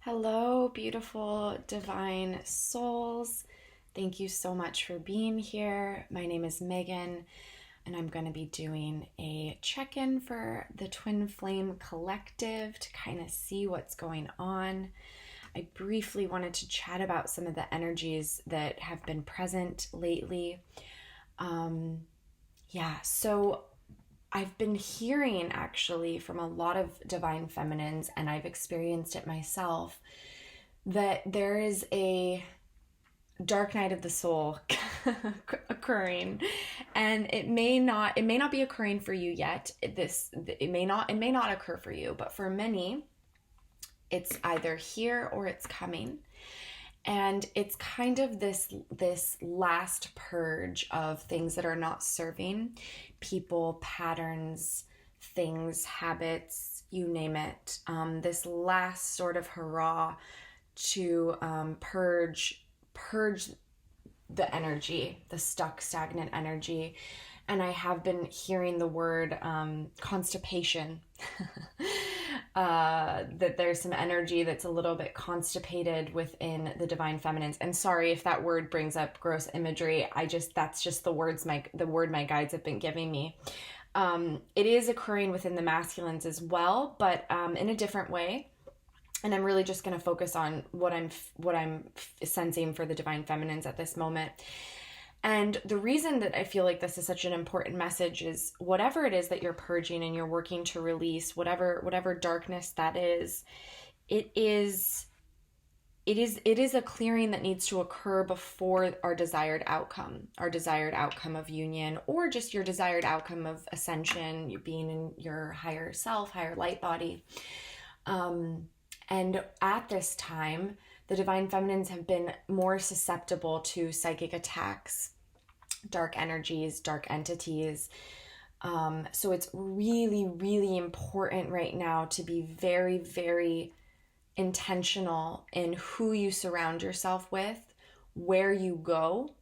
Hello, beautiful divine souls. Thank you so much for being here. My name is Megan, and I'm going to be doing a check-in for the Twin Flame Collective to kind of see what's going on. I briefly wanted to chat about some of the energies that have been present lately. So I've been hearing actually from a lot of divine feminines, and I've experienced it myself, that there is a dark night of the soul occurring, and it may not be occurring for you yet. It may not occur for you, but for many it's either here or it's coming. And it's kind of this last purge of things that are not serving people, patterns, things, habits, you name it. This last sort of hurrah to purge the energy, the stuck, stagnant energy. And I have been hearing the word constipation. That there's some energy that's a little bit constipated within the divine feminines. And sorry if that word brings up gross imagery. That's just the word my guides have been giving me. It is occurring within the masculines as well, but in a different way. And I'm really just going to focus on what I'm sensing for the divine feminines at this moment. And the reason that I feel like this is such an important message is whatever it is that you're purging and you're working to release, whatever darkness that is, it is a clearing that needs to occur before our desired outcome of union, or just your desired outcome of ascension, you being in your higher self, higher light body. And at this time, the divine feminines have been more susceptible to psychic attacks, dark energies, dark entities. So it's really, really important right now to be very, very intentional in who you surround yourself with, where you go,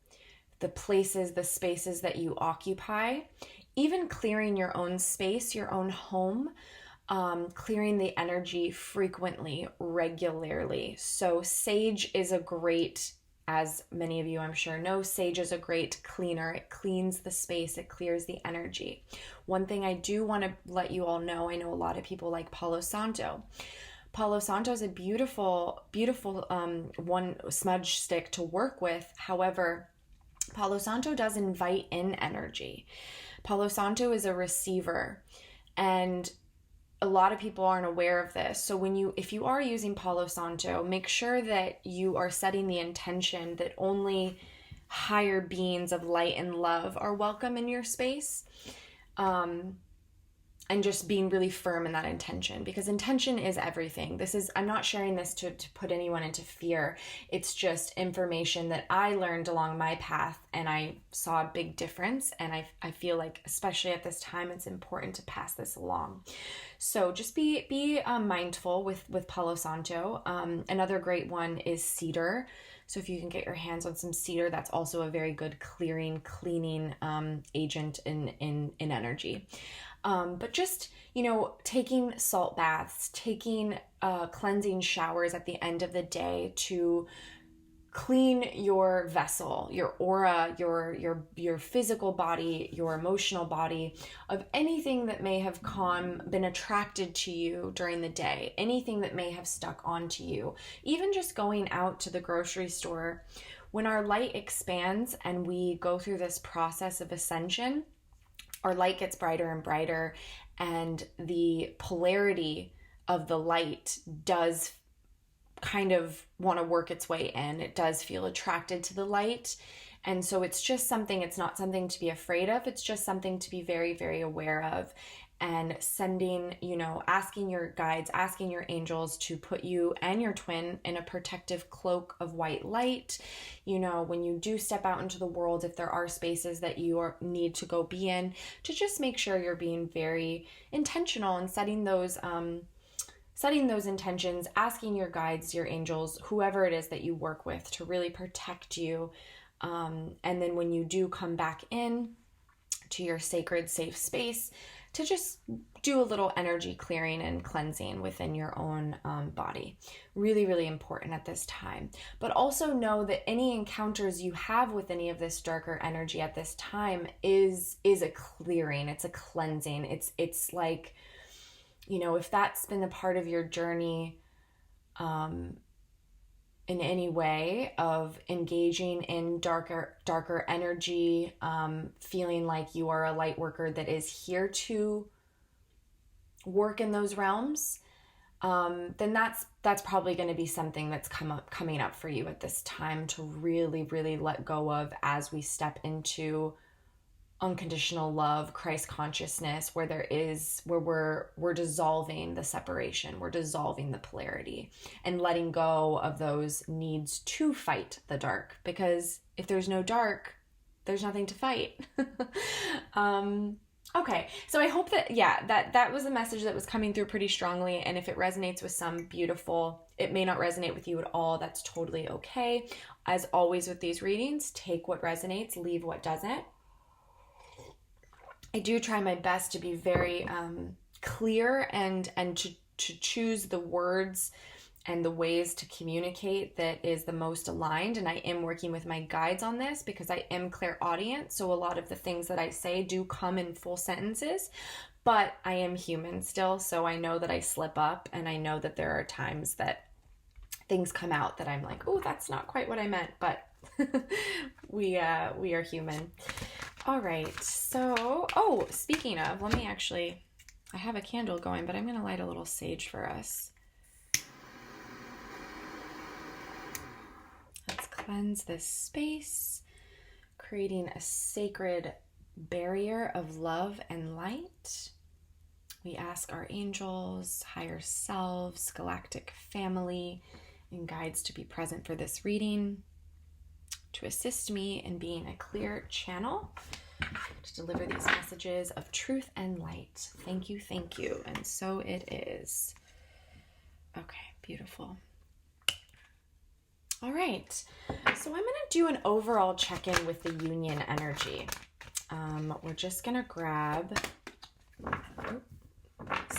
the places, the spaces that you occupy, even clearing your own space, your own home. Clearing the energy frequently, regularly. So sage is a great, as many of you I'm sure know, sage is a great cleaner. It cleans the space, it clears the energy. One thing I do want to let you all know, I know a lot of people like Palo Santo. Palo Santo is a beautiful, beautiful one smudge stick to work with. However, Palo Santo does invite in energy. Palo Santo is a receiver, and a lot of people aren't aware of this. So if you are using Palo Santo, make sure that you are setting the intention that only higher beings of light and love are welcome in your space. And just being really firm in that intention, because intention is everything. I'm not sharing this to put anyone into fear. It's just information that I learned along my path, and I saw a big difference. And I feel like, especially at this time, it's important to pass this along. So just be mindful with Palo Santo. Another great one is cedar. So if you can get your hands on some cedar, that's also a very good cleaning agent in energy. But just, taking salt baths, taking cleansing showers at the end of the day to clean your vessel, your aura, your physical body, your emotional body, of anything that may have been attracted to you during the day, anything that may have stuck onto you. Even just going out to the grocery store, when our light expands and we go through this process of ascension, our light gets brighter and brighter, and the polarity of the light does kind of want to work its way in. It does feel attracted to the light. And so it's not something to be afraid of. It's just something to be very, very aware of. And asking your guides, asking your angels to put you and your twin in a protective cloak of white light. When you do step out into the world, if there are spaces that you need to go be in, to just make sure you're being very intentional and setting those intentions, asking your guides, your angels, whoever it is that you work with, to really protect you. And then when you do come back in to your sacred, safe space, to just do a little energy clearing and cleansing within your own body. Really, really important at this time. But also know that any encounters you have with any of this darker energy at this time is a clearing. It's a cleansing. It's like, you know, if that's been a part of your journey, in any way of engaging in darker energy, feeling like you are a light worker that is here to work in those realms, then that's probably going to be something that's coming up for you at this time to really, really let go of as we step into unconditional love, Christ consciousness, where we're dissolving the separation, we're dissolving the polarity, and letting go of those needs to fight the dark, because if there's no dark, there's nothing to fight. Okay, so I hope that, that was a message that was coming through pretty strongly, and if it resonates with some, beautiful. It may not resonate with you at all. That's totally okay. As always with these readings, take what resonates, leave what doesn't. I do try my best to be very clear and to choose the words and the ways to communicate that is the most aligned. And I am working with my guides on this because I am clairaudient. So a lot of the things that I say do come in full sentences, but I am human still. So I know that I slip up, and I know that there are times that things come out that I'm like, oh, that's not quite what I meant, but we are human. All right, so, speaking of, I have a candle going, but I'm going to light a little sage for us. Let's cleanse this space, creating a sacred barrier of love and light. We ask our angels, higher selves, galactic family, and guides to be present for this reading, to assist me in being a clear channel to deliver these messages of truth and light. Thank you, thank you. And so it is. Okay, beautiful. All right, so I'm going to do an overall check-in with the union energy. We're just going to grab,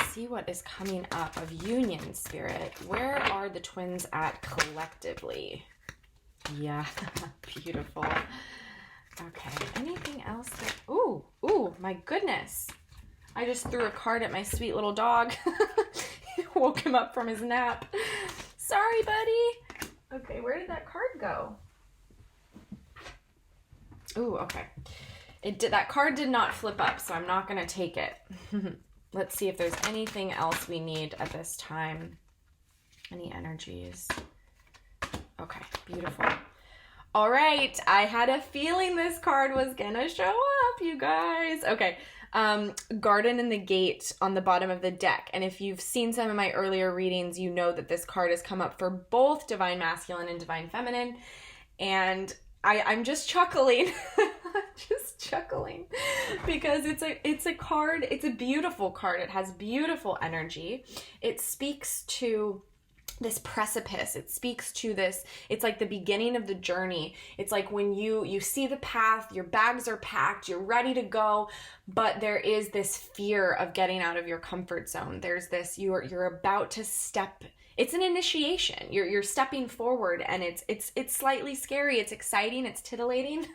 see what is coming up of union spirit. Where are the twins at collectively? Yeah, beautiful. Okay, anything else that, ooh, my goodness. I just threw a card at my sweet little dog. Woke him up from his nap. Sorry, buddy. Okay, where did that card go? Ooh, okay. That card did not flip up, so I'm not going to take it. Let's see if there's anything else we need at this time. Any energies? Okay, beautiful. All right, I had a feeling this card was gonna show up, you guys. Okay, Garden in the Gate on the bottom of the deck. And if you've seen some of my earlier readings, you know that this card has come up for both Divine Masculine and Divine Feminine. And I'm just chuckling. Just chuckling because it's a card. It's a beautiful card. It has beautiful energy. It speaks to this precipice. It speaks to this, it's like the beginning of the journey. It's like when you see the path, your bags are packed, you're ready to go, but there is this fear of getting out of your comfort zone. There's this, you're about to step. It's an initiation. You're stepping forward, and it's slightly scary. It's exciting. It's titillating.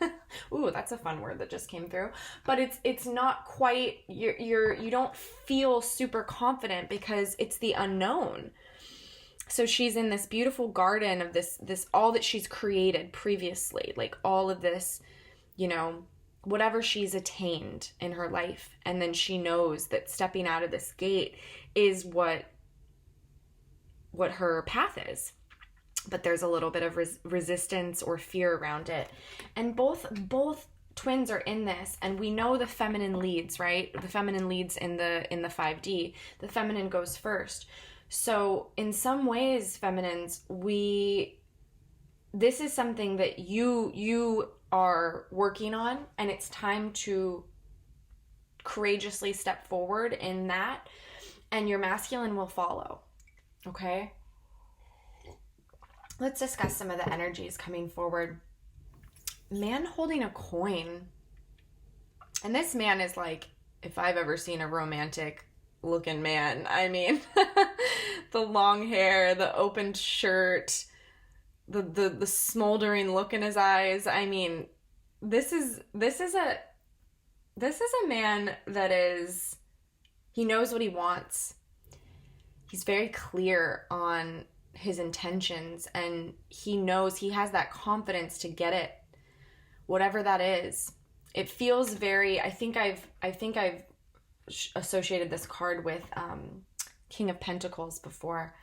Ooh, that's a fun word that just came through. But it's not quite. You don't feel super confident because it's the unknown. So she's in this beautiful garden of this all that she's created previously, like all of this, whatever she's attained in her life, and then she knows that stepping out of this gate is what her path is. But there's a little bit of resistance or fear around it. And both twins are in this, and we know the feminine leads, right? The feminine leads in the 5D. The feminine goes first. So in some ways, feminines, this is something that you are working on, and it's time to courageously step forward in that, and your masculine will follow. Okay? Let's discuss some of the energies coming forward. Man holding a coin. And this man is like if I've ever seen a romantic looking man, I mean, the long hair, the open shirt, the smoldering look in his eyes. I mean, this is a man that is, he knows what he wants. He's very clear on his intentions, and he knows, he has that confidence to get it, whatever that is. It feels very, I think I've associated this card with King of Pentacles before.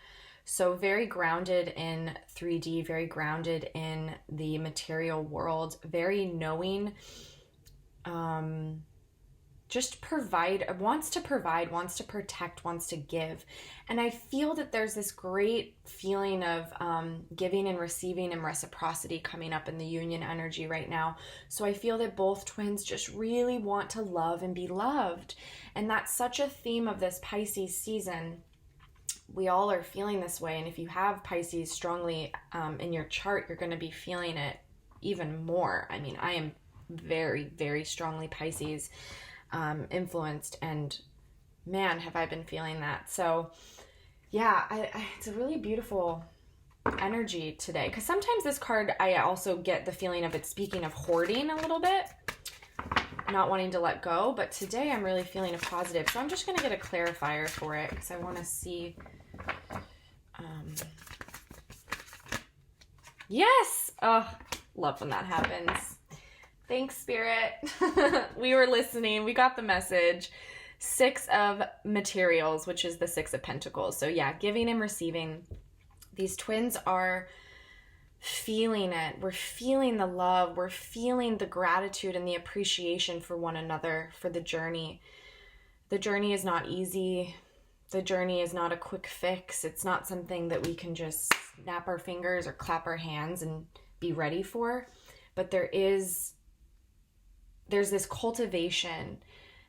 So very grounded in 3D, very grounded in the material world, very knowing, just wants to provide, wants to protect, wants to give. And I feel that there's this great feeling of giving and receiving and reciprocity coming up in the union energy right now. So I feel that both twins just really want to love and be loved. And that's such a theme of this Pisces season. We all are feeling this way. And if you have Pisces strongly in your chart, you're going to be feeling it even more. I mean, I am very, very strongly Pisces influenced, and man, have I been feeling that. So yeah, it's a really beautiful energy today, because sometimes this card, I also get the feeling of it speaking of hoarding a little bit, not wanting to let go, but today I'm really feeling a positive. So I'm just going to get a clarifier for it, because I want to see yes, oh, love when that happens. Thanks, Spirit. We were listening. We got the message. 6 of materials, which is the 6 of Pentacles. So yeah, giving and receiving. These twins are feeling it. We're feeling the love. We're feeling the gratitude and the appreciation for one another, for the journey. The journey is not easy. The journey is not a quick fix. It's not something that we can just snap our fingers or clap our hands and be ready for. But there's this cultivation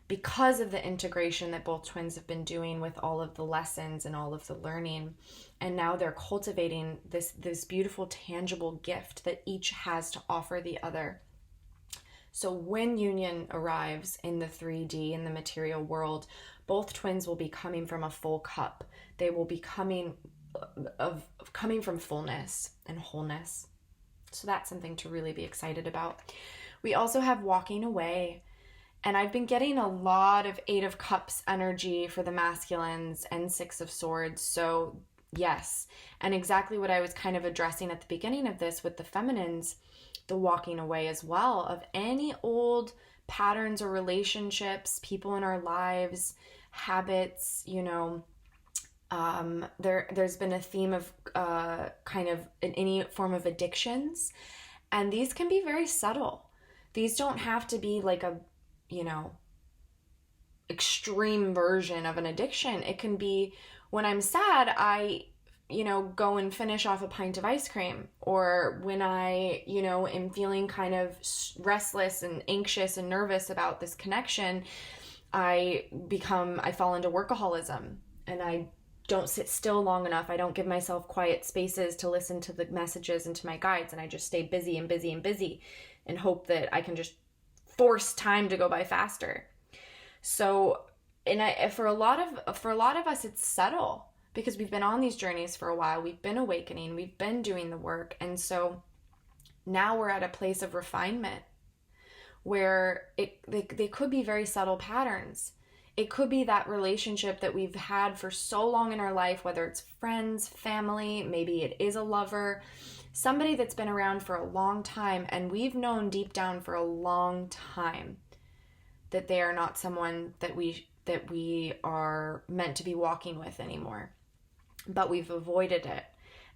because of the integration that both twins have been doing with all of the lessons and all of the learning. And now they're cultivating this beautiful, tangible gift that each has to offer the other. So when union arrives in the 3D, in the material world, both twins will be coming from a full cup. They will be coming from fullness and wholeness. So that's something to really be excited about. We also have walking away, and I've been getting a lot of 8 of Cups energy for the masculines and 6 of Swords. So yes, and exactly what I was kind of addressing at the beginning of this with the feminines, the walking away as well of any old patterns or relationships, people in our lives, habits, there's been a theme of kind of in any form of addictions, and these can be very subtle. These don't have to be like a, extreme version of an addiction. It can be when I'm sad, I, go and finish off a pint of ice cream, or when I, am feeling kind of restless and anxious and nervous about this connection, I fall into workaholism, and I don't sit still long enough. I don't give myself quiet spaces to listen to the messages and to my guides, and I just stay busy and busy and busy and hope that I can just force time to go by faster. So, for a lot of us, it's subtle because we've been on these journeys for a while. We've been awakening. We've been doing the work. And so now we're at a place of refinement where they could be very subtle patterns. It could be that relationship that we've had for so long in our life, whether it's friends, family, maybe it is a lover, somebody that's been around for a long time, and we've known deep down for a long time that they are not someone that we are meant to be walking with anymore. But we've avoided it.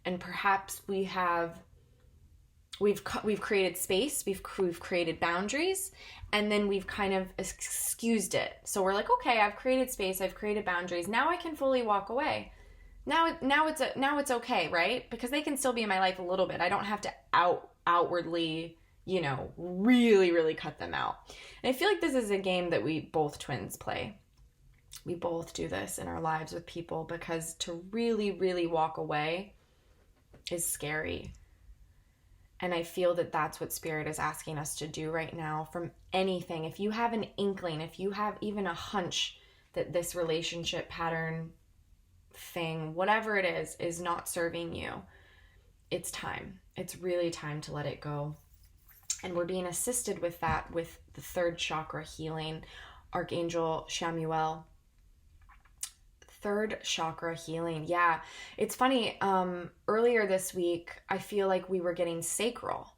And perhaps we've created space, we've created boundaries, and then we've kind of excused it. So we're like, okay, I've created space, I've created boundaries, now I can fully walk away. Now it's okay, right? Because they can still be in my life a little bit. I don't have to outwardly, really, really cut them out. And I feel like this is a game that we both twins play. We both do this in our lives with people, because to really, really walk away is scary. And I feel that that's what Spirit is asking us to do right now from anything. If you have an inkling, if you have even a hunch that this relationship pattern thing, whatever it is not serving you, it's time. It's really time to let it go. And we're being assisted with that with the third chakra healing, Archangel Shamuel. Third chakra healing. Yeah, it's funny. Earlier this week, I feel like we were getting sacral.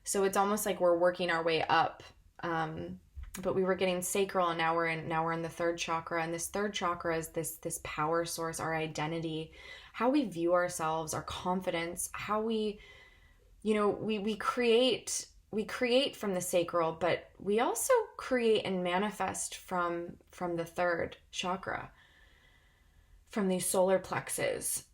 So it's almost like we're working our way up. But we were getting sacral, and now we're in the third chakra. And this third chakra is this power source, our identity, how we view ourselves, our confidence, how we create from the sacral, but we also create and manifest from the third chakra, from these solar plexus.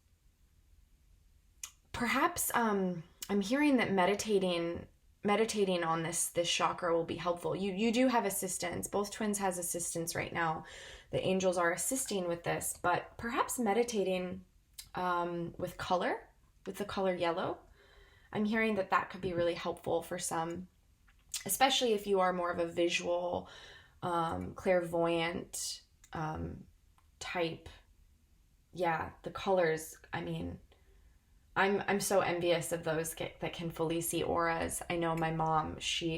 Perhaps I'm hearing that meditating on this chakra will be helpful. You do have assistance. Both twins has assistance right now. The angels are assisting with this, but perhaps meditating with color, with the color yellow. I'm hearing that could be really helpful for some, especially if you are more of a visual, clairvoyant type. Yeah, the colors, I mean, I'm so envious of those that can fully see auras. I know my mom,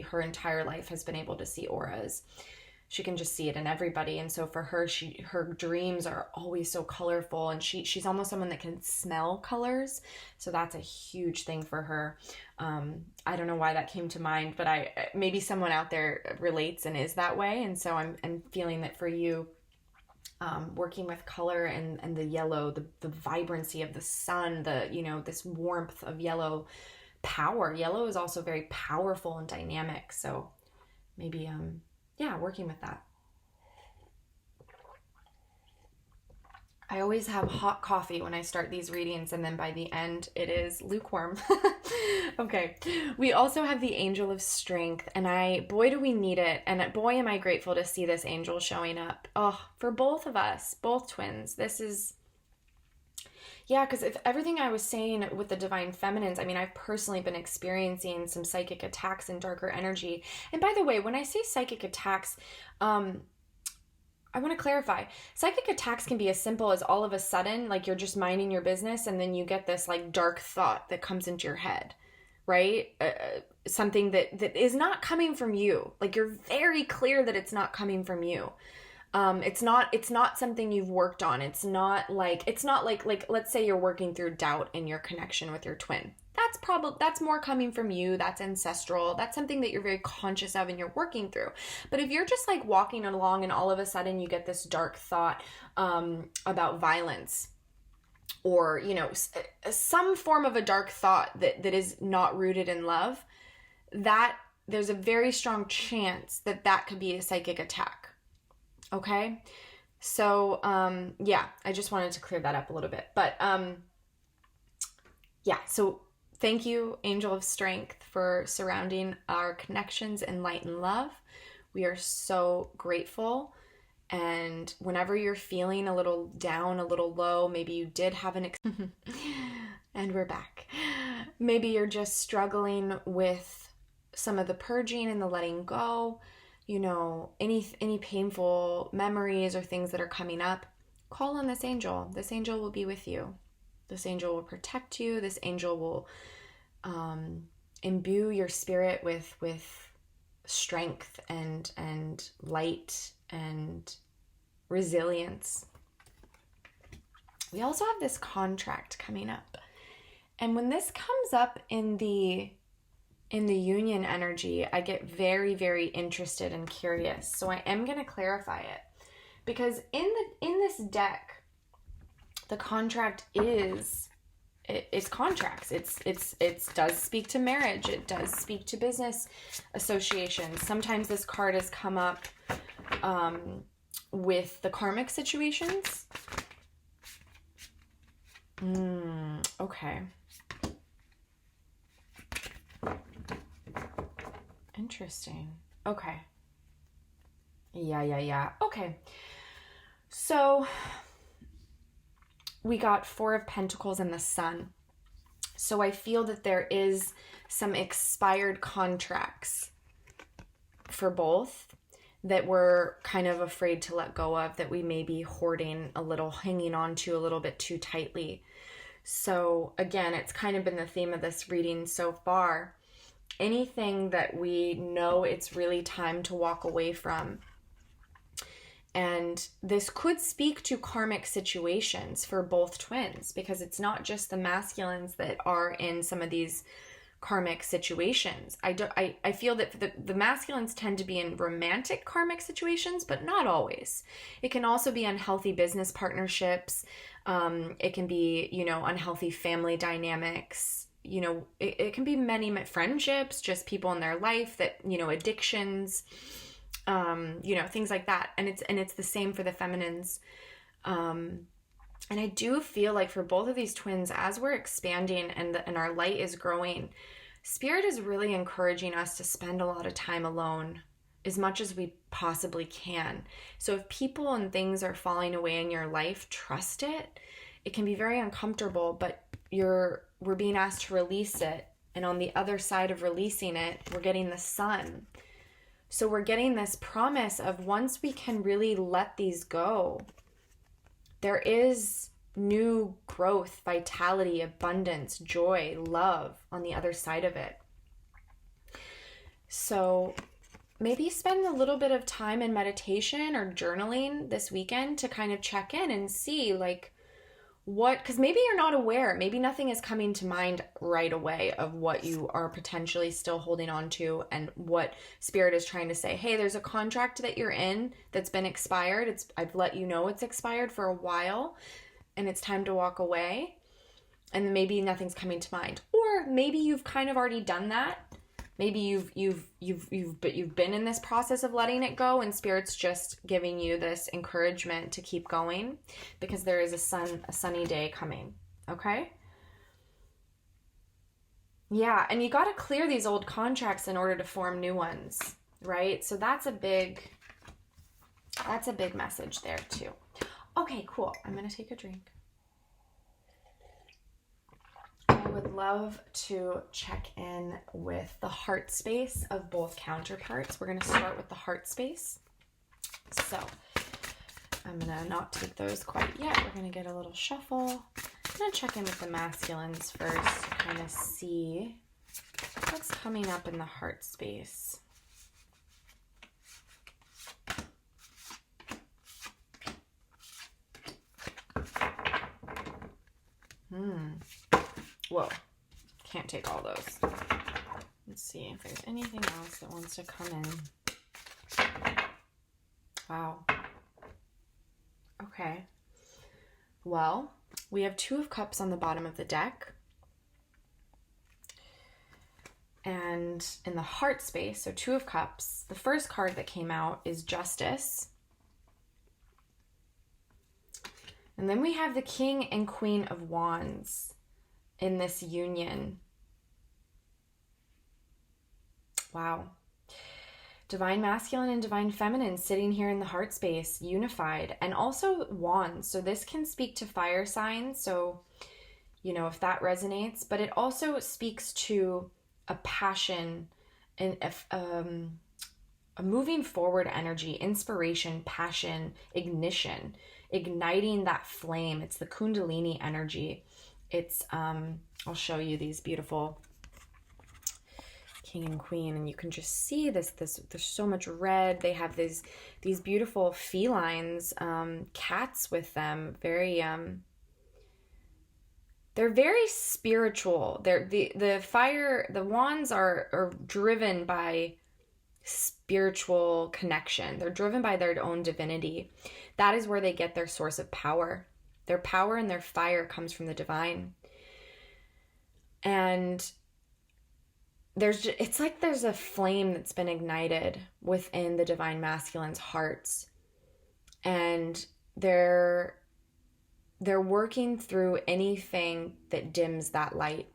her entire life has been able to see auras. She can just see it in everybody. And so for her, her dreams are always so colorful, and she's almost someone that can smell colors. So that's a huge thing for her. I don't know why that came to mind, but maybe someone out there relates and is that way. And so I'm feeling that for you, working with color and the yellow, the vibrancy of the sun, this warmth of yellow power. Yellow is also very powerful and dynamic. So maybe, working with that. I always have hot coffee when I start these readings, and then by the end it is lukewarm. Okay. We also have the Angel of Strength, and boy do we need it, and boy am I grateful to see this angel showing up. Oh, for both of us, both twins. This is, because if everything I was saying with the Divine Feminines, I mean, I've personally been experiencing some psychic attacks and darker energy. And by the way, when I say psychic attacks, I want to clarify. Psychic attacks can be as simple as all of a sudden, like you're just minding your business and then you get this like dark thought that comes into your head, right? Something that is not coming from you. Like you're very clear that it's not coming from you. It's not something you've worked on. It's not like let's say you're working through doubt in your connection with your twin. That's more coming from you. That's ancestral. That's something that you're very conscious of and you're working through. But if you're just like walking along and all of a sudden you get this dark thought, about violence, or, some form of a dark thought that is not rooted in love, that there's a very strong chance that could be a psychic attack. Okay. So, I just wanted to clear that up a little bit, but, so thank you, Angel of Strength, for surrounding our connections in light and love. We are so grateful. And whenever you're feeling a little down, a little low, maybe you did have and we're back. Maybe you're just struggling with some of the purging and the letting go, any painful memories or things that are coming up, call on this angel. This angel will be with you. This angel will protect you. This angel will imbue your spirit with strength and light and resilience. We also have this contract coming up. And when this comes up in the union energy, I get very, very interested and curious. So I am going to clarify it, because in this deck, the contract it's contracts. It does speak to marriage. It does speak to business associations. Sometimes this card has come up with the karmic situations. Okay. Interesting. Okay. Yeah. Okay. So we got 4 of Pentacles and the Sun. So I feel that there is some expired contracts for both that we're kind of afraid to let go of, that we may be hoarding a little, hanging on to a little bit too tightly. So again, it's kind of been the theme of this reading so far. Anything that we know it's really time to walk away from. And this could speak to karmic situations for both twins, because it's not just the masculines that are in some of these karmic situations. I feel that the masculines tend to be in romantic karmic situations, but not always. It can also be unhealthy business partnerships. It can be, unhealthy family dynamics. It can be many friendships, just people in their life that, addictions, things like that. And it's the same for the feminines. And I do feel like for both of these twins, as we're expanding and our light is growing, Spirit is really encouraging us to spend a lot of time alone, as much as we possibly can. So if people and things are falling away in your life, trust it. It can be very uncomfortable, but we're being asked to release it. And on the other side of releasing it, we're getting the sun. So we're getting this promise of once we can really let these go, there is new growth, vitality, abundance, joy, love on the other side of it. So maybe spend a little bit of time in meditation or journaling this weekend to kind of check in and see because maybe you're not aware, maybe nothing is coming to mind right away of what you are potentially still holding on to, and what Spirit is trying to say. Hey, there's a contract that you're in that's been expired. I've let you know it's expired for a while, and it's time to walk away. And maybe nothing's coming to mind, or maybe you've kind of already done that. Maybe you've been in this process of letting it go, and Spirit's just giving you this encouragement to keep going, because there is a sunny day coming. Okay? Yeah, and you got to clear these old contracts in order to form new ones, right? So that's a big message there too. Okay, cool. I'm going to take a drink. I would love to check in with the heart space of both counterparts. We're going to start with the heart space. So I'm going to not take those quite yet. We're going to get a little shuffle. I'm going to check in with the masculines first to kind of see what's coming up in the heart space. Whoa, can't take all those. Let's see if there's anything else that wants to come in. Wow. Okay. Well, we have 2 of Cups on the bottom of the deck. And in the heart space, so 2 of Cups, the first card that came out is Justice. And then we have the King and Queen of Wands in this union. Wow. Divine Masculine and Divine Feminine sitting here in the heart space, unified, and also Wands. So this can speak to fire signs. So, if that resonates, but it also speaks to a passion and a moving forward energy, inspiration, passion, ignition, igniting that flame. It's the Kundalini energy. It's, I'll show you these beautiful King and Queen, and you can just see this, there's so much red. They have these beautiful felines, cats with them, they're very spiritual. The wands are driven by spiritual connection. They're driven by their own divinity. That is where they get their source of power. Their power and their fire comes from the divine. And it's like there's a flame that's been ignited within the Divine Masculine's hearts. And they're working through anything that dims that light,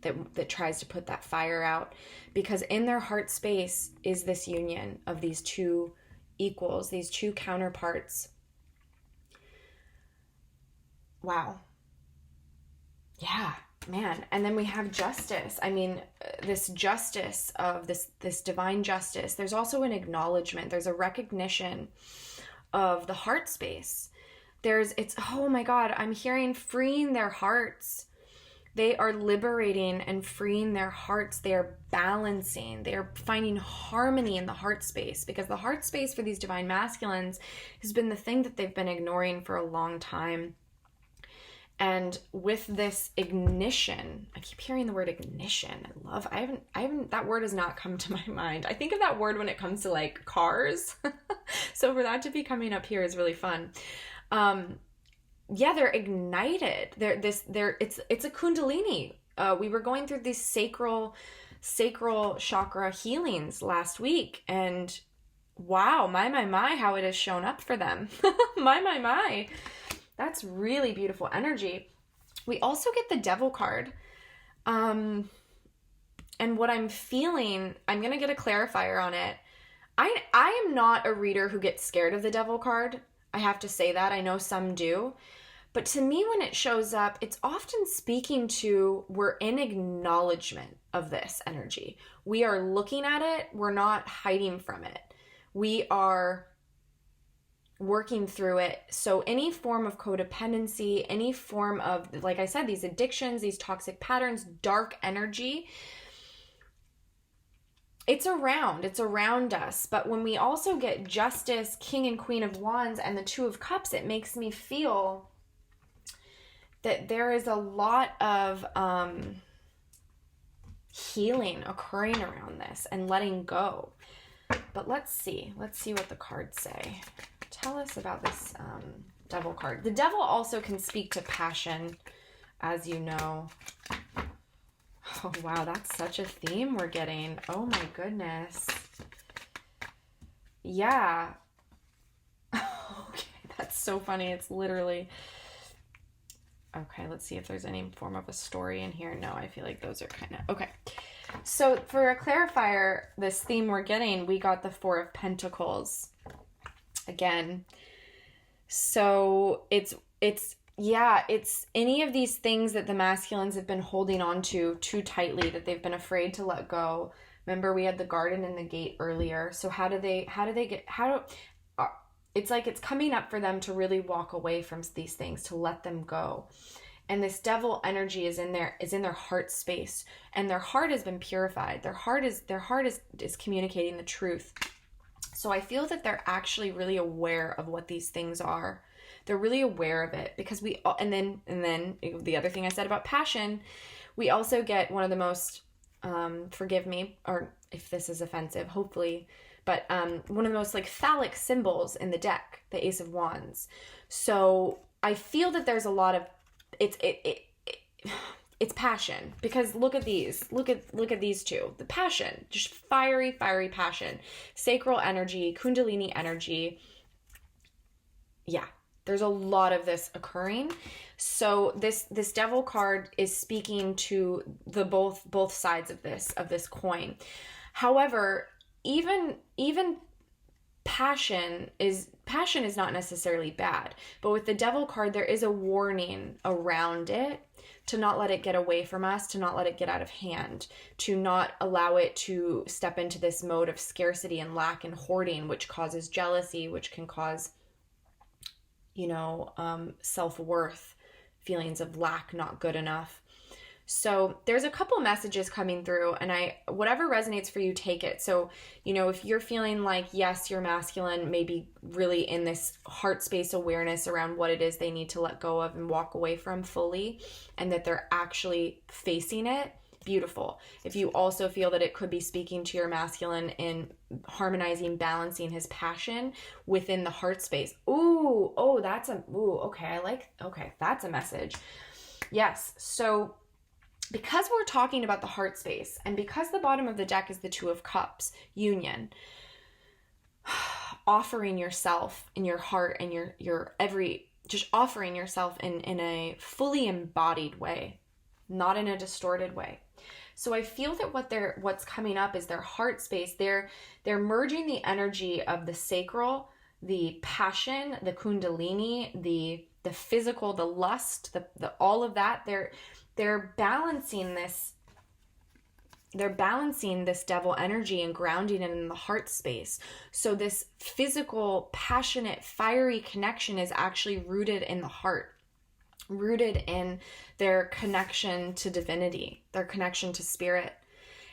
that tries to put that fire out. Because in their heart space is this union of these 2 equals, these 2 counterparts. Wow. Yeah. Man, and then we have justice. I mean, this justice of this divine justice. There's also an acknowledgement. There's a recognition of the heart space. It's, oh my God, I'm hearing freeing their hearts. They are liberating and freeing their hearts. They are balancing. They are finding harmony in the heart space, because the heart space for these divine masculines has been the thing that they've been ignoring for a long time. And with this ignition, I keep hearing the word ignition. I haven't, that word has not come to my mind. I think of that word when it comes to like cars. So for that to be coming up here is really fun. Yeah, they're ignited. It's a kundalini. We were going through these sacral chakra healings last week, and wow, my, how it has shown up for them. my. That's really beautiful energy. We also get the Devil card. And what I'm feeling, I'm going to get a clarifier on it. I am not a reader who gets scared of the Devil card. I have to say that. I know some do. But to me, when it shows up, it's often speaking to, we're in acknowledgement of this energy. We are looking at it. We're not hiding from it. We are working through it. So any form of codependency, any form of, like I said, these addictions, these toxic patterns, dark energy, it's around us. But when we also get Justice, King and Queen of Wands, and the Two of Cups, it makes me feel that there is a lot of healing occurring around this and letting go. But let's see what the cards say. Tell us about this Devil card. The Devil also can speak to passion, as you know. Oh, wow, that's such a theme we're getting. Oh, my goodness. Yeah. Okay, that's so funny. It's literally... Okay, let's see if there's any form of a story in here. No, I feel like those are kind of... Okay. So for a clarifier, this theme we're getting, we got the Four of Pentacles again. So it's any of these things that the masculines have been holding on to too tightly, that they've been afraid to let go. Remember, we had the Garden and the Gate earlier. So it's like it's coming up for them to really walk away from these things, to let them go. And this Devil energy is in their heart space, and their heart has been purified. Their heart is communicating the truth. So I feel that they're actually really aware of what these things are. They're really aware of it, because and then the other thing I said about passion, we also get one of the most, forgive me, or if this is offensive, hopefully, but one of the most like phallic symbols in the deck, the Ace of Wands. So I feel that there's a lot of, it's passion, because look at these, look at these two, the passion, just fiery passion, sacral energy, kundalini energy. Yeah, there's a lot of this occurring. So this Devil card is speaking to the both sides of this coin. However, even passion is not necessarily bad, but with the Devil card, there is a warning around it, to not let it get away from us, to not let it get out of hand, to not allow it to step into this mode of scarcity and lack and hoarding, which causes jealousy, which can cause, self-worth, feelings of lack, not good enough. So there's a couple messages coming through, and whatever resonates for you, take it. So, if you're feeling like, yes, your masculine may be really in this heart space awareness around what it is they need to let go of and walk away from fully, and that they're actually facing it, beautiful. If you also feel that it could be speaking to your masculine in harmonizing, balancing his passion within the heart space. Okay, that's a message. Yes. So because we're talking about the heart space, and because the bottom of the deck is the Two of Cups, union, offering yourself in your heart and just offering yourself in a fully embodied way, not in a distorted way. So I feel that what's coming up is their heart space. They're merging the energy of the sacral, the passion, the kundalini, the physical, the lust, the all of that. they're balancing this devil energy and grounding it in the heart space. So this physical, passionate, fiery connection is actually rooted in the heart, rooted in their connection to divinity, their connection to spirit.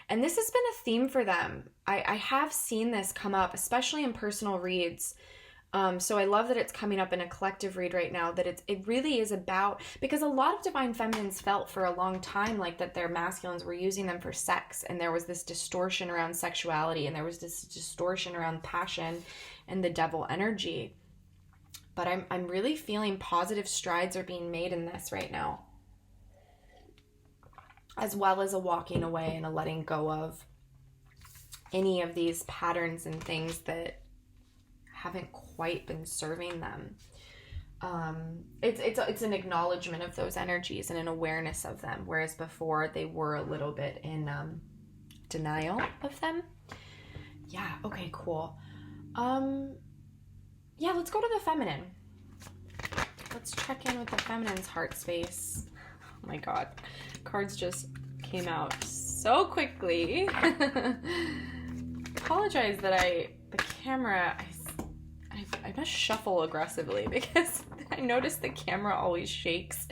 And this has been a theme for them. I have seen this come up, especially in personal reads. So I love that it's coming up in a collective read right now, that it really is about, because a lot of divine feminines felt for a long time like that their masculines were using them for sex, and there was this distortion around sexuality, and there was this distortion around passion and the devil energy. But I'm really feeling positive strides are being made in this right now, as well as a walking away and a letting go of any of these patterns and things that haven't quite been serving them. It's an acknowledgement of those energies and an awareness of them, whereas before they were a little bit in denial of them. Yeah, okay, cool. Yeah, let's go to the feminine. Let's check in with the feminine's heart space. Oh my god, cards just came out so quickly. Apologize that the camera, I must shuffle aggressively because I notice the camera always shakes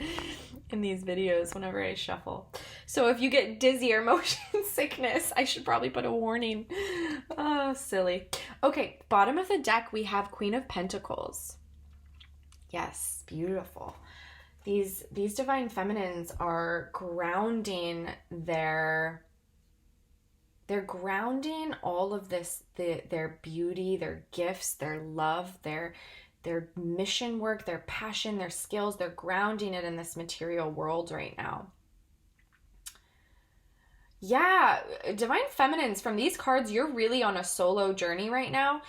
in these videos whenever I shuffle. So if you get dizzy or motion sickness, I should probably put a warning. Oh, silly. Okay, bottom of the deck, we have Queen of Pentacles. Yes, beautiful. These divine feminines are grounding they're grounding all of this, their beauty, their gifts, their love, their mission work, their passion, their skills. They're grounding it in this material world right now. Yeah, divine feminines, from these cards, you're really on a solo journey right now.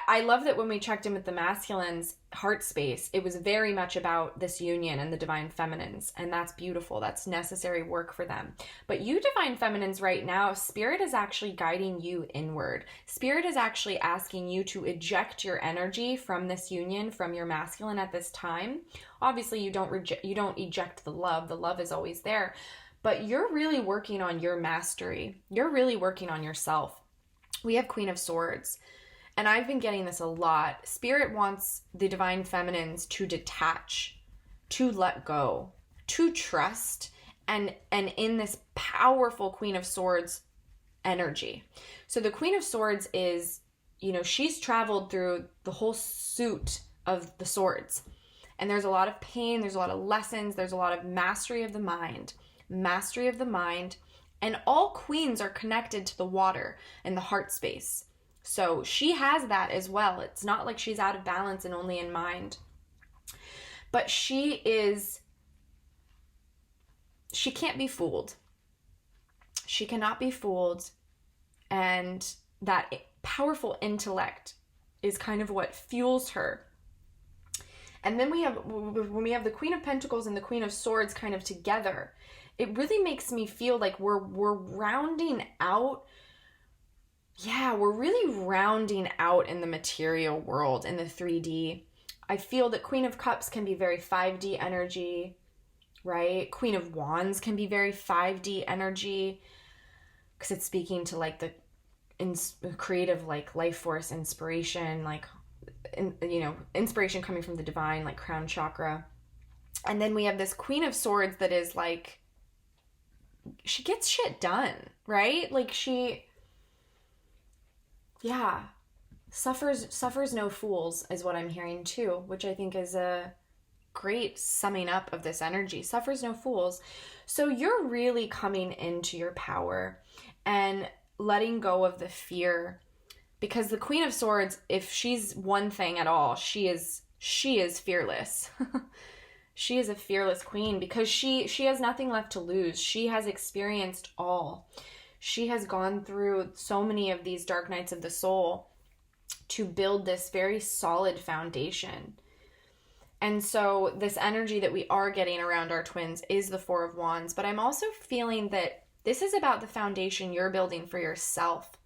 I love that when we checked in with the masculines heart space, it was very much about this union and the divine feminines, and that's beautiful. That's necessary work for them. But you divine feminines right now, spirit is actually guiding you inward. Spirit is actually asking you to eject your energy from this union, from your masculine at this time. Obviously, you don't eject the love. The love is always there. But you're really working on your mastery. You're really working on yourself. We have Queen of Swords. And I've been getting this a lot. Spirit wants the divine feminines to detach, to let go, to trust, and in this powerful Queen of Swords energy. So the Queen of Swords is, she's traveled through the whole suit of the swords. And there's a lot of pain, there's a lot of lessons, there's a lot of mastery of the mind. Mastery of the mind, and all queens are connected to the water and the heart space. So she has that as well. It's not like she's out of balance and only in mind. But she can't be fooled. She cannot be fooled. And that powerful intellect is kind of what fuels her. And then when we have the Queen of Pentacles and the Queen of Swords kind of together, it really makes me feel like we're rounding out. Yeah, we're really rounding out in the material world, in the 3D. I feel that Queen of Cups can be very 5D energy, right? Queen of Wands can be very 5D energy because it's speaking to like the creative, like life force, inspiration, like, inspiration coming from the divine, like crown chakra. And then we have this Queen of Swords that is like, she gets shit done, right? Like suffers no fools is what I'm hearing too, which I think is a great summing up of this energy. Suffers no fools. So you're really coming into your power and letting go of the fear, because the Queen of Swords, if she's one thing at all, she is fearless. She is a fearless queen because she has nothing left to lose. She has experienced all. She has gone through so many of these dark nights of the soul to build this very solid foundation. And so this energy that we are getting around our twins is the Four of Wands. But I'm also feeling that this is about the foundation you're building for yourself.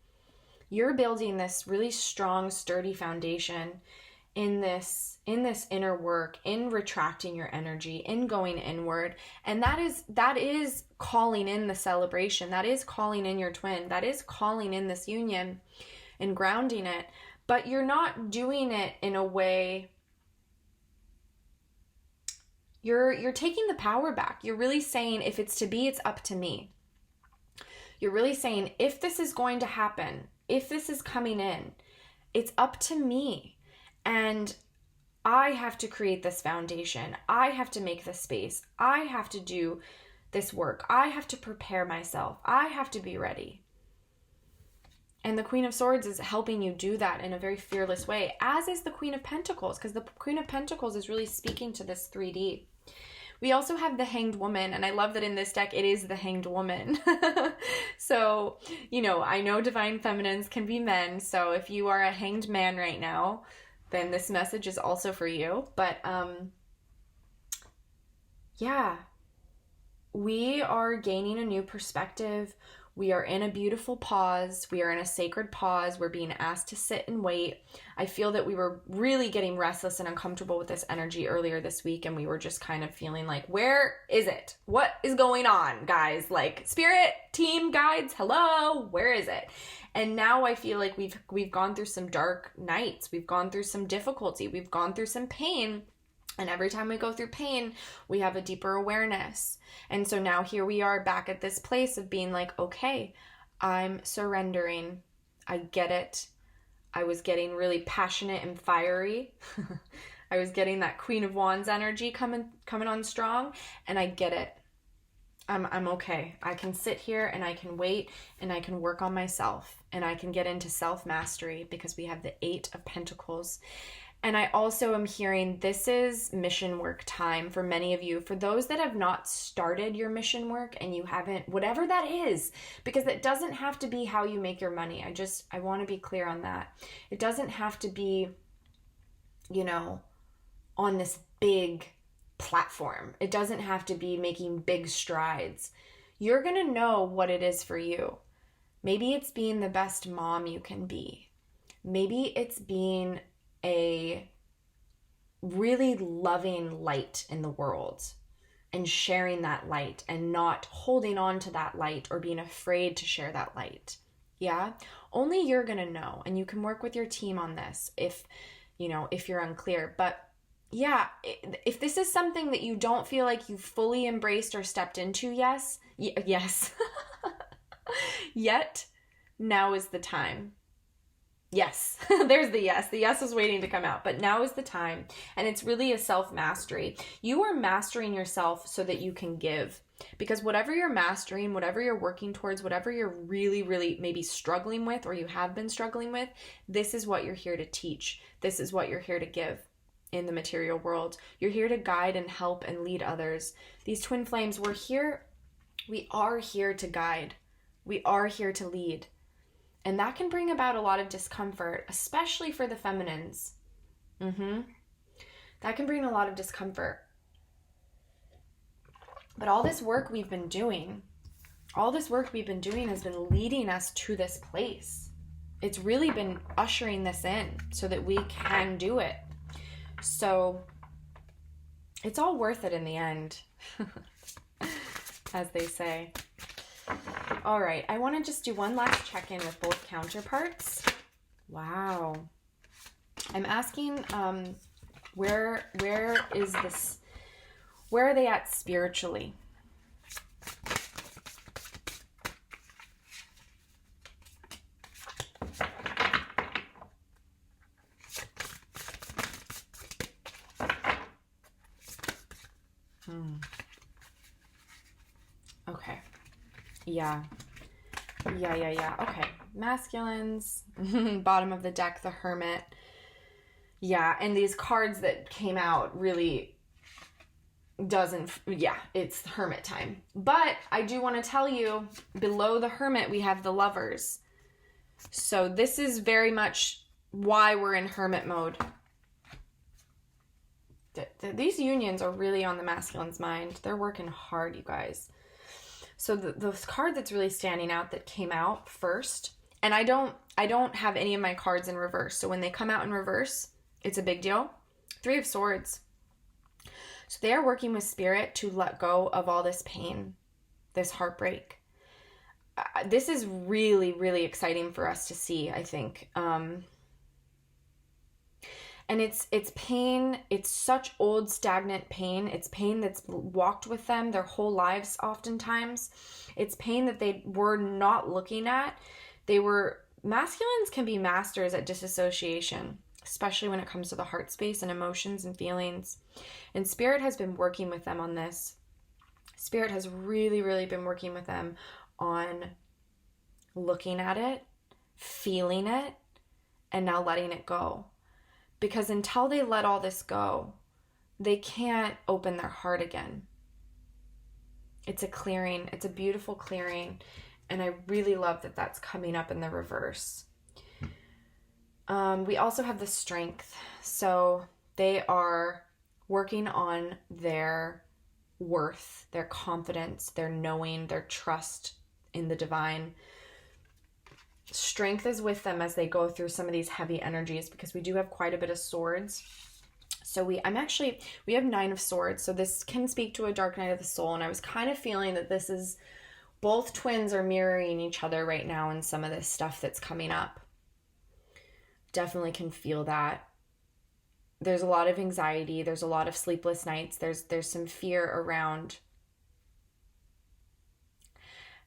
You're building this really strong, sturdy foundation. in this inner work, in retracting your energy, in going inward. And that is calling in the celebration. That is calling in your twin. That is calling in this union and grounding it. But you're not doing it in a way. You're taking the power back. You're really saying, if it's to be, it's up to me. You're really saying, if this is going to happen, if this is coming in, it's up to me. And I have to create this foundation. I have to make this space. I have to do this work. I have to prepare myself. I have to be ready. And the Queen of Swords is helping you do that in a very fearless way, as is the Queen of Pentacles, because the Queen of Pentacles is really speaking to this 3D. We also have the Hanged Woman, and I love that in this deck it is the Hanged Woman. So, I know Divine Feminines can be men, so if you are a hanged man right now, then this message is also for you. But yeah, we are gaining a new perspective. We are in a beautiful pause. We are in a sacred pause. We're being asked to sit and wait. I feel that we were really getting restless and uncomfortable with this energy earlier this week, and we were just kind of feeling like, where is it? What is going on, guys? Like, spirit, team, guides, hello, where is it? And now I feel like we've gone through some dark nights. We've gone through some difficulty. We've gone through some pain. And every time we go through pain, we have a deeper awareness. And so now here we are back at this place of being like, okay, I'm surrendering. I get it. I was getting really passionate and fiery. I was getting that Queen of Wands energy coming on strong, and I get it. I'm okay. I can sit here and I can wait and I can work on myself and I can get into self-mastery, because we have the 8 of Pentacles. And I also am hearing this is mission work time for many of you. For those that have not started your mission work and you haven't, whatever that is, because it doesn't have to be how you make your money. I want to be clear on that. It doesn't have to be, on this big platform. It doesn't have to be making big strides. You're going to know what it is for you. Maybe it's being the best mom you can be. Maybe it's being a really loving light in the world and sharing that light and not holding on to that light or being afraid to share that light. Yeah. Only you're going to know, and you can work with your team on this if you're unclear. But yeah, if this is something that you don't feel like you fully embraced or stepped into, yes, yet now is the time. Yes, there's the yes. The yes is waiting to come out, but now is the time. And it's really a self-mastery. You are mastering yourself so that you can give. Because whatever you're mastering, whatever you're working towards, whatever you're really, really maybe struggling with, or you have been struggling with, this is what you're here to teach. This is what you're here to give in the material world. You're here to guide and help and lead others. These twin flames, we are here to guide. We are here to lead. And that can bring about a lot of discomfort, especially for the feminines. That can bring a lot of discomfort. But all this work we've been doing has been leading us to this place. It's really been ushering this in so that we can do it. So it's all worth it in the end, as they say. All right, I want to just do one last check-in with both counterparts. Wow. I'm asking, where is this? Where are they at spiritually? Okay. Yeah. Okay. Masculines. Bottom of the deck, the Hermit. Yeah, and these cards that came out really it's Hermit time. But I do want to tell you, below the Hermit, we have the Lovers. So this is very much why we're in Hermit mode. These unions are really on the masculine's mind. They're working hard, you guys. So the card that's really standing out that came out first, and I don't have any of my cards in reverse. So when they come out in reverse, It's a big deal. 3 of Swords. So they are working with Spirit to let go of all this pain, this heartbreak. This is really, really exciting for us to see, I think. And it's pain. It's such old, stagnant pain. It's pain that's walked with them their whole lives oftentimes. It's pain that they were not looking at. Masculines can be masters at disassociation, especially when it comes to the heart space and emotions and feelings. And Spirit has been working with them on this. Spirit has really, really been working with them on looking at it, feeling it, and now letting it go. Because until they let all this go, they can't open their heart again. It's a clearing. It's a beautiful clearing. And I really love that that's coming up in the reverse. We also have the Strength. So they are working on their worth, their confidence, their knowing, their trust in the divine. Strength is with them as they go through some of these heavy energies, because we do have quite a bit of Swords. So we have 9 of Swords. So this can speak to a dark night of the soul. And I was kind of feeling that this is, both twins are mirroring each other right now in some of this stuff that's coming up. Definitely can feel that. There's a lot of anxiety. There's a lot of sleepless nights. There's some fear around.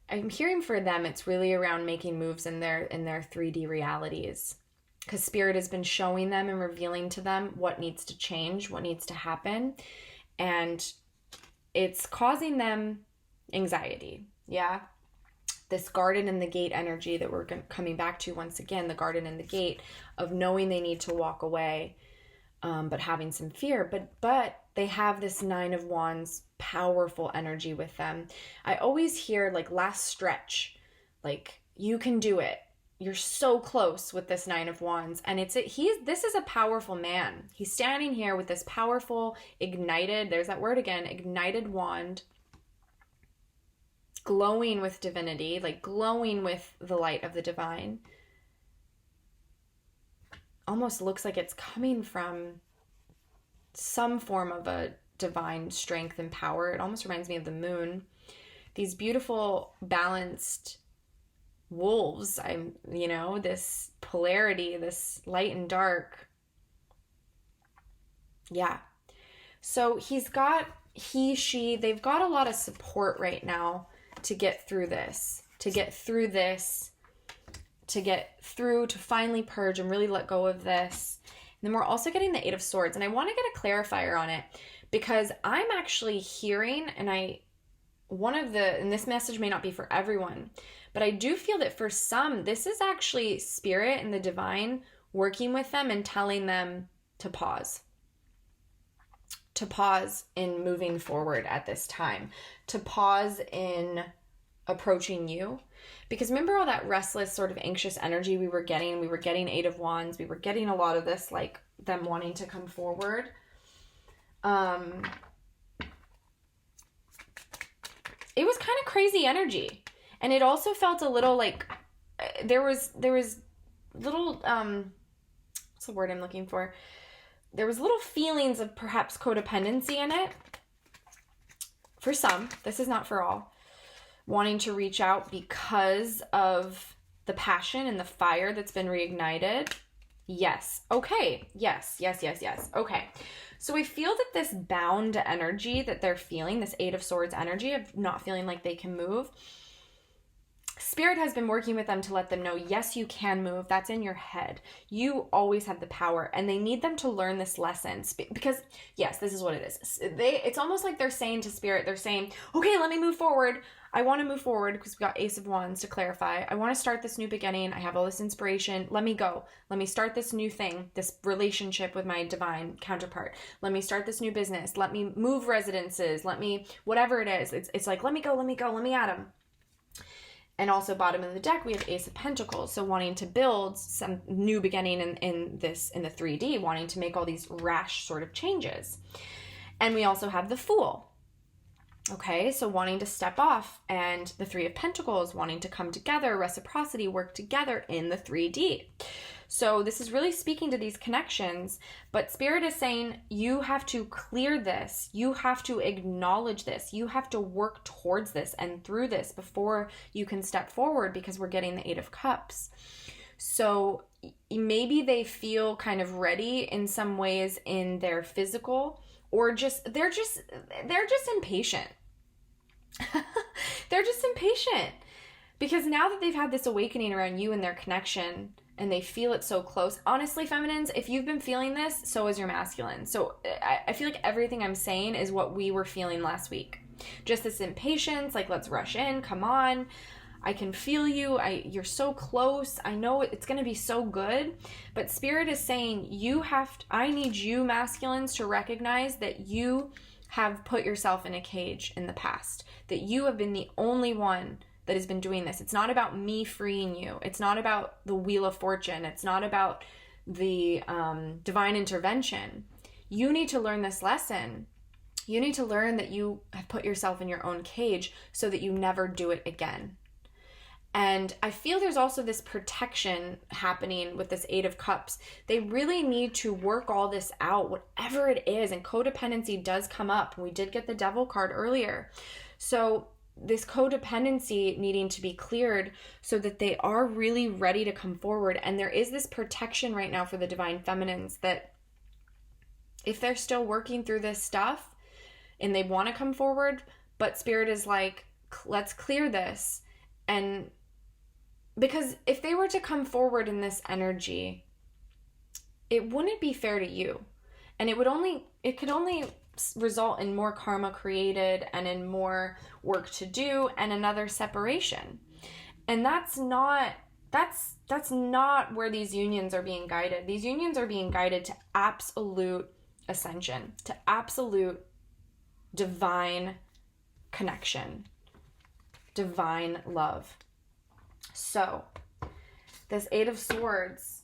I'm hearing for them, it's really around making moves in their 3D realities, because Spirit has been showing them and revealing to them what needs to change, what needs to happen, and it's causing them anxiety. Yeah. This garden and the gate energy that we're coming back to once again, the garden and the gate of knowing they need to walk away, but having some fear. But they have this 9 of Wands powerful energy with them. I always hear like last stretch, like you can do it. You're so close with this 9 of Wands. And this is a powerful man. He's standing here with this powerful ignited, there's that word again, ignited wand, glowing with divinity, like glowing with the light of the divine. Almost looks like it's coming from some form of a divine strength and power. It almost reminds me of the moon. These beautiful, balanced wolves, this polarity, this light and dark. Yeah. So they've got a lot of support right now to get through this, to finally purge and really let go of this. And then we're also getting the 8 of Swords. And I want to get a clarifier on it, because I'm actually hearing, and this message may not be for everyone, but I do feel that for some, this is actually Spirit and the divine working with them and telling them to pause in moving forward at this time, to pause in approaching you. Because remember all that restless, sort of anxious energy we were getting 8 of Wands, we were getting a lot of this, like them wanting to come forward. It was kind of crazy energy. And it also felt a little like there was little, what's the word I'm looking for? There was little feelings of perhaps codependency in it. For some, this is not for all. Wanting to reach out because of the passion and the fire that's been reignited. Yes. Okay. Yes. Okay. So I feel that this bound energy that they're feeling, this 8 of Swords energy of not feeling like they can move, Spirit has been working with them to let them know, yes, you can move. That's in your head. You always have the power. And they need them to learn this lesson. Because, yes, this is what it is. It's almost like they're saying to Spirit, they're saying, okay, let me move forward. I want to move forward because we got Ace of Wands to clarify. I want to start this new beginning. I have all this inspiration. Let me go. Let me start this new thing, this relationship with my divine counterpart. Let me start this new business. Let me move residences. Let me, whatever it is. It's like, let me go. Let me at them. And also bottom of the deck, we have Ace of Pentacles. So wanting to build some new beginning in the 3D, wanting to make all these rash sort of changes. And we also have the Fool. Okay, so wanting to step off, and the Three of Pentacles, wanting to come together, reciprocity, work together in the 3D. So this is really speaking to these connections, but Spirit is saying you have to clear this. You have to acknowledge this. You have to work towards this and through this before you can step forward, because we're getting the Eight of Cups. So maybe they feel kind of ready in some ways in their physical, or they're just impatient. They're just impatient because now that they've had this awakening around you and their connection, and they feel it so close. Honestly, feminines, if you've been feeling this, so is your masculine. So I feel like everything I'm saying is what we were feeling last week. Just this impatience, like, let's rush in, come on. I can feel you. You're so close. I know it's going to be so good. But Spirit is saying I need you masculines to recognize that you have put yourself in a cage in the past, that you have been the only one that has been doing this. It's not about me freeing you. It's not about the Wheel of Fortune. It's not about the divine intervention. You need to learn this lesson. You need to learn that you have put yourself in your own cage so that you never do it again. And I feel there's also this protection happening with this Eight of Cups. They really need to work all this out, whatever it is. And codependency does come up. We did get the Devil card earlier. So this codependency needing to be cleared so that they are really ready to come forward. And there is this protection right now for the divine feminines that if they're still working through this stuff and they want to come forward, but Spirit is like, let's clear this. And because if they were to come forward in this energy, it wouldn't be fair to you. And it could only result in more karma created and in more work to do and another separation. And that's not where these unions are being guided. These unions are being guided to absolute ascension, to absolute divine connection, divine love. So this Eight of Swords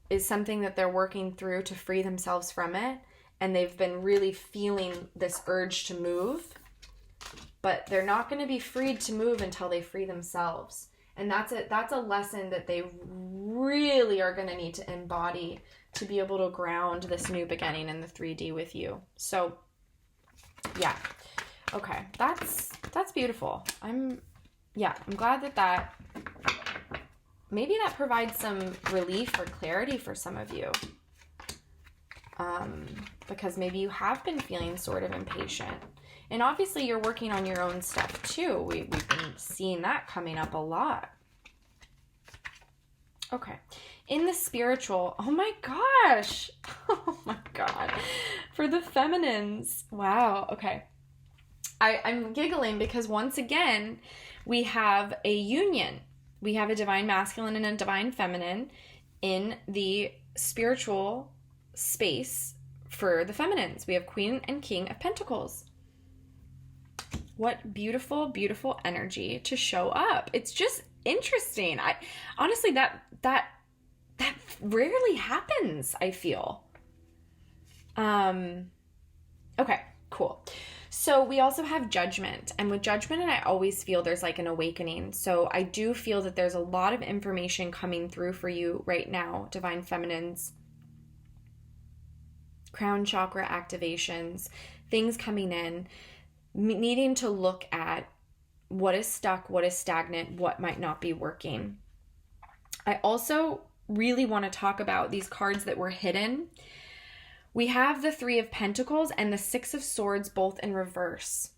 is something that they're working through to free themselves from it. And they've been really feeling this urge to move, but they're not going to be freed to move until they free themselves. And that's a lesson that they really are going to need to embody to be able to ground this new beginning in the 3D with you. So yeah. Okay. That's beautiful. I'm glad that maybe that provides some relief or clarity for some of you. Because maybe you have been feeling sort of impatient. And obviously you're working on your own stuff too. We've been seeing that coming up a lot. Okay. In the spiritual, oh my gosh. Oh my God. For the feminines. Wow. Okay. I'm giggling because once again, we have a union. We have a divine masculine and a divine feminine in the spiritual space for the feminines. We have Queen and King of Pentacles. What beautiful, beautiful energy to show up. It's just interesting. I honestly, that rarely happens, I feel. Okay, cool. So we also have Judgment, and with Judgment, and I always feel there's like an awakening. So I do feel that there's a lot of information coming through for you right now, divine feminines. Crown chakra activations, things coming in, needing to look at what is stuck, what is stagnant, what might not be working. I also really want to talk about these cards that were hidden. We have the Three of Pentacles and the Six of Swords both in reverse.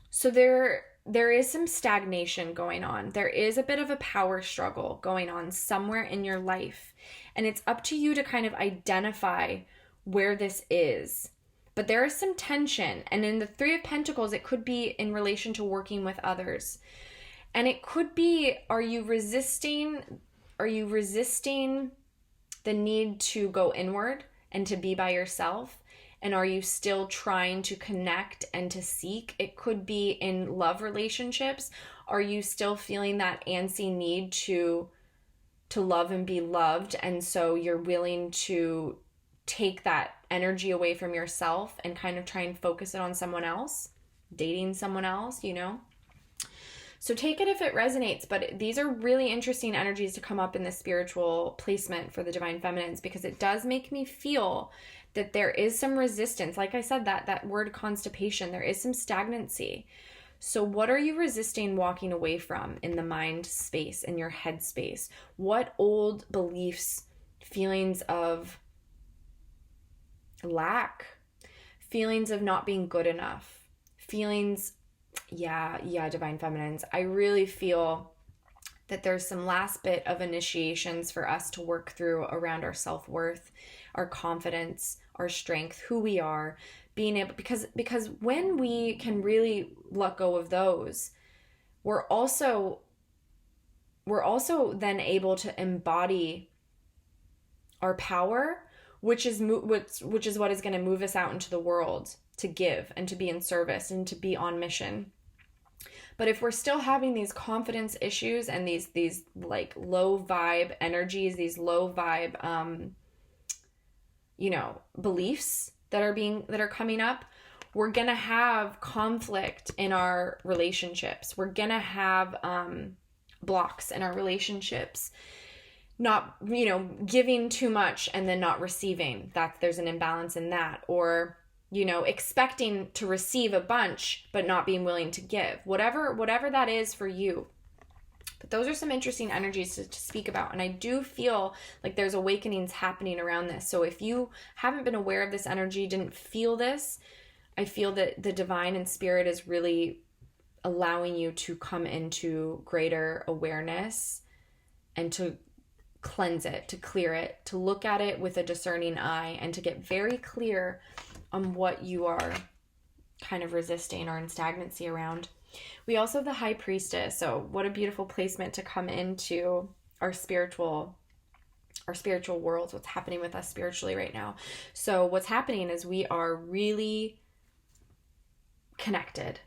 So there is some stagnation going on. There is a bit of a power struggle going on somewhere in your life. And it's up to you to kind of identify where this is. But there is some tension. And in the Three of Pentacles, it could be in relation to working with others. And it could be, are you resisting the need to go inward and to be by yourself? And are you still trying to connect and to seek? It could be in love relationships. Are you still feeling that antsy need to love and be loved? And so you're willing to take that energy away from yourself and kind of try and focus it on someone else? dating someone else, you know? So take it if it resonates, but these are really interesting energies to come up in the spiritual placement for the divine feminines, because it does make me feel that there is some resistance. Like I said, that word constipation, there is some stagnancy. So what are you resisting walking away from in the mind space, in your head space? What old beliefs, feelings of lack, feelings of not being good enough, feelings, divine feminines, I really feel that there's some last bit of initiations for us to work through around our self-worth, our confidence, our strength, who we are, being able, because when we can really let go of those, we're also then able to embody our power, which is what is going to move us out into the world to give and to be in service and to be on mission. But if we're still having these confidence issues and these like low vibe energies, these low vibe beliefs that are coming up, we're going to have conflict in our relationships. We're going to have blocks in our relationships. Not, giving too much and then not receiving. There's an imbalance in that. Or, expecting to receive a bunch but not being willing to give. Whatever that is for you. But those are some interesting energies to speak about. And I do feel like there's awakenings happening around this. So if you haven't been aware of this energy, didn't feel this, I feel that the divine and spirit is really allowing you to come into greater awareness and to cleanse it, to clear it, to look at it with a discerning eye, and to get very clear on what you are kind of resisting or in stagnancy around. We also have the High Priestess. So what a beautiful placement to come into our spiritual worlds, what's happening with us spiritually right now. So what's happening is we are really connected.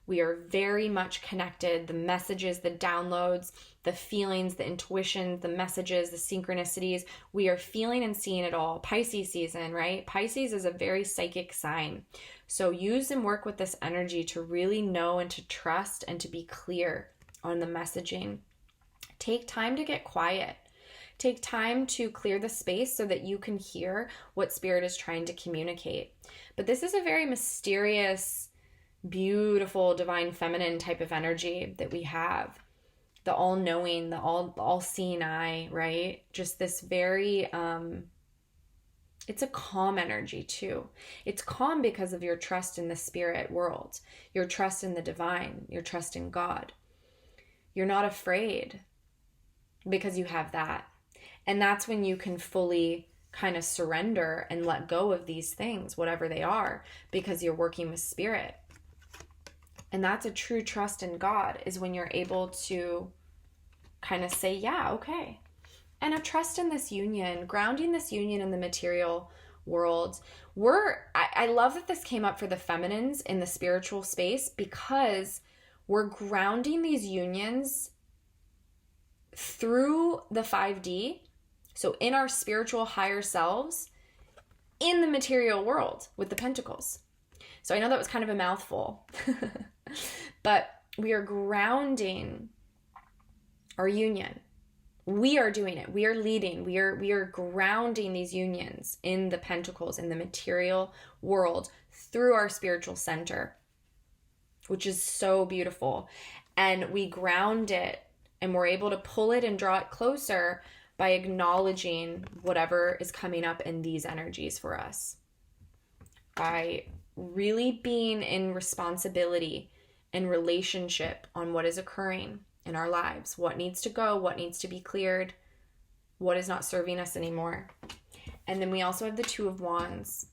We are very much connected. The messages, the downloads, the feelings, the intuition, the messages, the synchronicities, we are feeling and seeing it all. Pisces season, right? Pisces is a very psychic sign. So use and work with this energy to really know and to trust and to be clear on the messaging. Take time to get quiet. Take time to clear the space so that you can hear what spirit is trying to communicate. But this is a very mysterious, beautiful, divine feminine type of energy that we have. The all-knowing, the all-seeing eye, right? Just this very, it's a calm energy too. It's calm because of your trust in the spirit world, your trust in the divine, your trust in God. You're not afraid because you have that. And that's when you can fully kind of surrender and let go of these things, whatever they are, because you're working with spirit. And that's a true trust in God, is when you're able to kind of say, yeah, okay. And a trust in this union, grounding this union in the material world. I love that this came up for the feminines in the spiritual space, because we're grounding these unions through the 5D. So in our spiritual higher selves, in the material world with the pentacles. So I know that was kind of a mouthful, but we are grounding our union. We are doing it. We are leading. We are grounding these unions in the pentacles, in the material world, through our spiritual center, which is so beautiful. And we ground it, and we're able to pull it and draw it closer by acknowledging whatever is coming up in these energies for us. By really being in responsibility and relationship on what is occurring in our lives, what needs to go, what needs to be cleared, what is not serving us anymore. And then we also have the Two of Wands,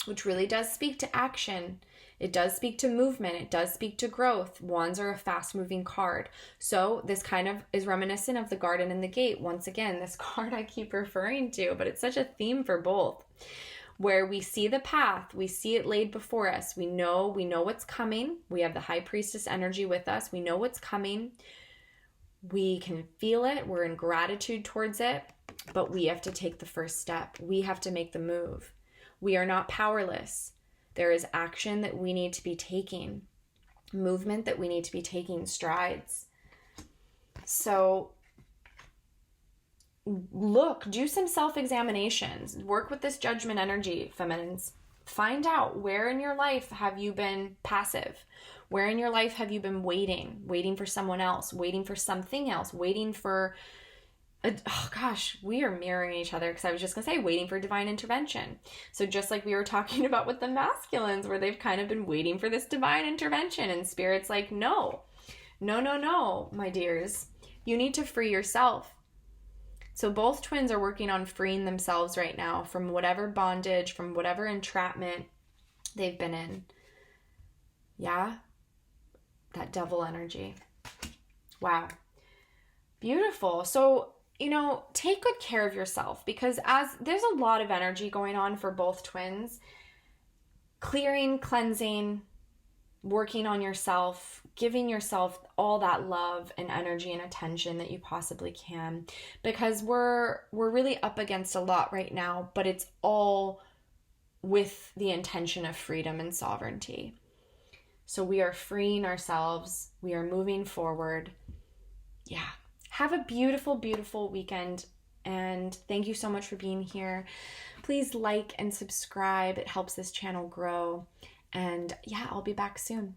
which really does speak to action. It does speak to movement. It does speak to growth. Wands are a fast-moving card. So this kind of is reminiscent of the Garden and the Gate. Once again, this card I keep referring to, but it's such a theme for both, where we see the path, we see it laid before us. We know what's coming. We have the High Priestess energy with us. We know what's coming. We can feel it. We're in gratitude towards it, but we have to take the first step. We have to make the move. We are not powerless. There is action that we need to be taking, movement that we need to be taking, strides. So look, do some self-examinations, work with this judgment energy, feminines. Find out, where in your life have you been passive? Where in your life have you been waiting for someone else, waiting for something else, waiting for, oh gosh, we are mirroring each other, because I was just going to say waiting for divine intervention. So just like we were talking about with the masculines, where they've kind of been waiting for this divine intervention, and Spirit's like, no, my dears, you need to free yourself. So both twins are working on freeing themselves right now from whatever bondage, from whatever entrapment they've been in. Yeah? That devil energy. Wow. Beautiful. So, take good care of yourself, because as there's a lot of energy going on for both twins. Clearing, cleansing, working on yourself, giving yourself all that love and energy and attention that you possibly can, because we're really up against a lot right now, but it's all with the intention of freedom and sovereignty. So we are freeing ourselves. We are moving forward. Yeah. Have a beautiful, beautiful weekend. And thank you so much for being here. Please like and subscribe. It helps this channel grow. And yeah, I'll be back soon.